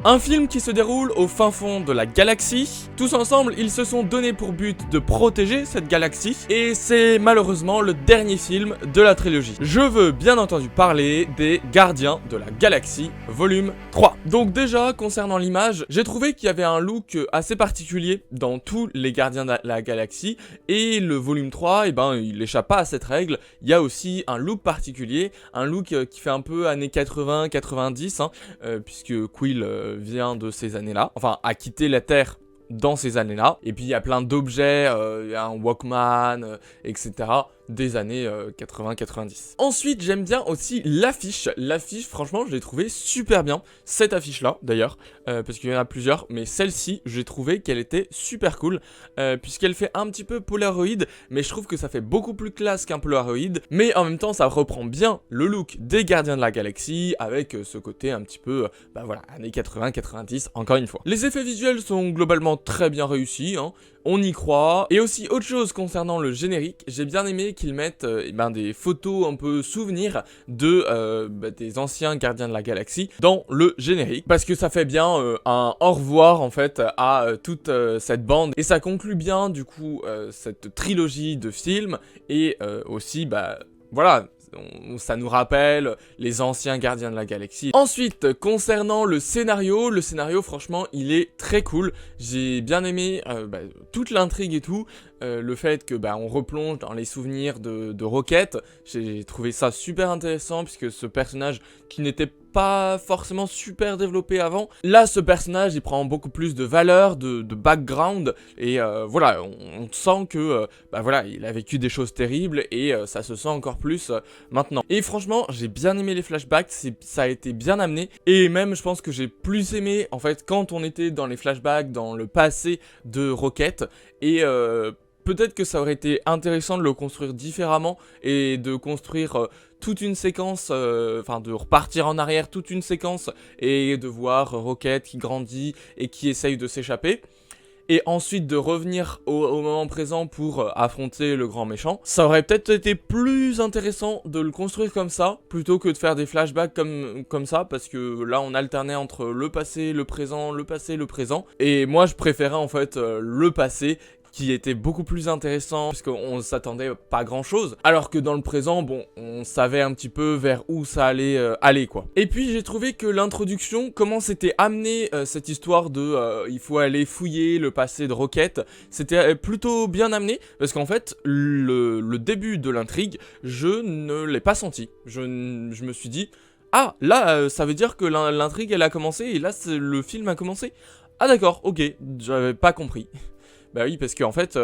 Un film qui se déroule au fin fond de la galaxie. Tous ensemble, ils se sont donné pour but de protéger cette galaxie. Et c'est malheureusement le dernier film de la trilogie. Je veux bien entendu parler des Gardiens de la Galaxie, volume 3. Donc déjà, concernant l'image, j'ai trouvé qu'il y avait un look assez particulier dans tous les Gardiens de la Galaxie. Et le volume 3, il échappe pas à cette règle. Il y a aussi un look particulier, un look qui fait un peu années 80-90, puisque Quill vient de ces années-là, enfin a quitté la Terre dans ces années-là, et puis il y a plein d'objets, il y a un Walkman, etc. des années 80-90. Ensuite, j'aime bien aussi l'affiche. L'affiche, franchement, je l'ai trouvé super bien. Cette affiche-là, d'ailleurs, parce qu'il y en a plusieurs, mais celle-ci, j'ai trouvé qu'elle était super cool, puisqu'elle fait un petit peu Polaroid, mais je trouve que ça fait beaucoup plus classe qu'un Polaroid, mais en même temps, ça reprend bien le look des Gardiens de la Galaxie, avec ce côté un petit peu, années 80-90, encore une fois. Les effets visuels sont globalement très bien réussis, on y croit. Et aussi, autre chose concernant le générique, j'ai bien aimé qu'ils mettent des photos un peu souvenirs de des anciens Gardiens de la Galaxie dans le générique, parce que ça fait bien un au revoir en fait à toute cette bande, et ça conclut bien du coup cette trilogie de films, et aussi voilà, ça nous rappelle les anciens Gardiens de la Galaxie. Ensuite, concernant le scénario franchement il est très cool. J'ai bien aimé toute l'intrigue et tout, le fait que on replonge dans les souvenirs de Rocket. J'ai trouvé ça super intéressant, puisque ce personnage qui n'était pas forcément super développé avant, là ce personnage il prend beaucoup plus de valeur, de background, et voilà, on sent que il a vécu des choses terribles, et ça se sent encore plus maintenant. Et franchement, j'ai bien aimé les flashbacks, ça a été bien amené, et même je pense que j'ai plus aimé en fait quand on était dans les flashbacks, dans le passé de Rocket, et peut-être que ça aurait été intéressant de le construire différemment, et de construire toute une séquence, de repartir en arrière toute une séquence, et de voir Rocket qui grandit et qui essaye de s'échapper, et ensuite de revenir au moment présent pour affronter le grand méchant. Ça aurait peut-être été plus intéressant de le construire comme ça, plutôt que de faire des flashbacks comme ça, parce que là on alternait entre le passé, le présent, le passé, le présent, et moi je préférais en fait le passé, qui était beaucoup plus intéressant, puisqu'on s'attendait pas grand chose, alors que dans le présent, on savait un petit peu vers où ça allait aller, quoi. Et puis j'ai trouvé que l'introduction, comment c'était amené cette histoire de il faut aller fouiller le passé de Rocket, c'était plutôt bien amené, parce qu'en fait, le début de l'intrigue, je ne l'ai pas senti. Je me suis dit, ah, là, ça veut dire que l'intrigue, elle a commencé, et là, le film a commencé. Ah d'accord, ok, j'avais pas compris. Bah oui, parce qu'en fait,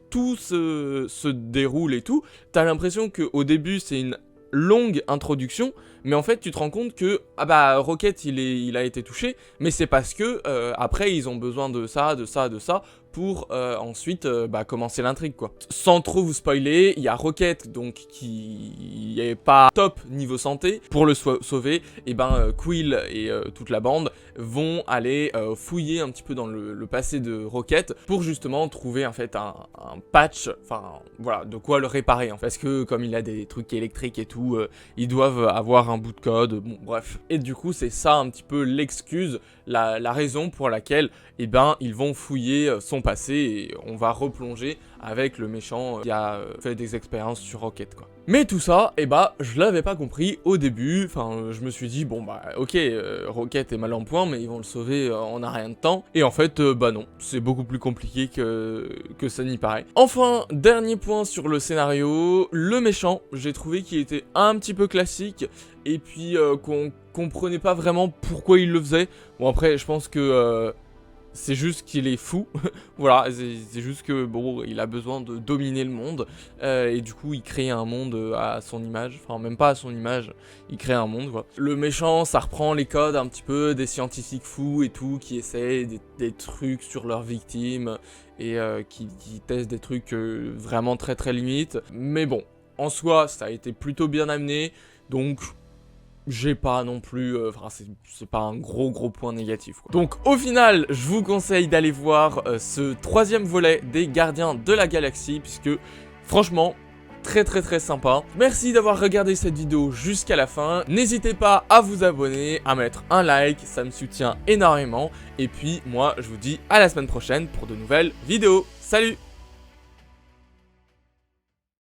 tout se déroule et tout. T'as l'impression qu'au début, c'est une longue introduction, mais en fait, tu te rends compte que Rocket, il a été touché, mais c'est parce que après, ils ont besoin de ça, pour ensuite commencer l'intrigue, quoi. Sans trop vous spoiler, il y a Rocket donc qui est pas top niveau santé. Pour le sauver, et Quill et toute la bande vont aller fouiller un petit peu dans le passé de Rocket, pour justement trouver en fait un patch, de quoi le réparer, parce que comme il a des trucs électriques et tout, ils doivent avoir un bout de code, bon bref. Et du coup c'est ça un petit peu l'excuse, la raison pour laquelle ils vont fouiller son passé, et on va replonger avec le méchant qui a fait des expériences sur Rocket, quoi. Mais tout ça, je l'avais pas compris au début, je me suis dit, ok, Rocket est mal en point, mais ils vont le sauver en un rien de temps, et en fait, non, c'est beaucoup plus compliqué que ça n'y paraît. Enfin, dernier point sur le scénario, le méchant, j'ai trouvé qu'il était un petit peu classique, et puis qu'on comprenait pas vraiment pourquoi il le faisait. Bon après, je pense que c'est juste qu'il est fou, voilà, c'est juste que il a besoin de dominer le monde, et du coup il crée un monde à son image, même pas à son image, il crée un monde, quoi. Le méchant, ça reprend les codes un petit peu des scientifiques fous et tout, qui essayent des trucs sur leurs victimes, et qui testent des trucs vraiment très très limites, mais bon, en soi ça a été plutôt bien amené, donc j'ai pas non plus, c'est pas un gros point négatif, quoi. Donc au final, je vous conseille d'aller voir ce troisième volet des Gardiens de la Galaxie, puisque franchement, très sympa. Merci d'avoir regardé cette vidéo jusqu'à la fin. N'hésitez pas à vous abonner, à mettre un like, ça me soutient énormément. Et puis moi je vous dis à la semaine prochaine pour de nouvelles vidéos. Salut!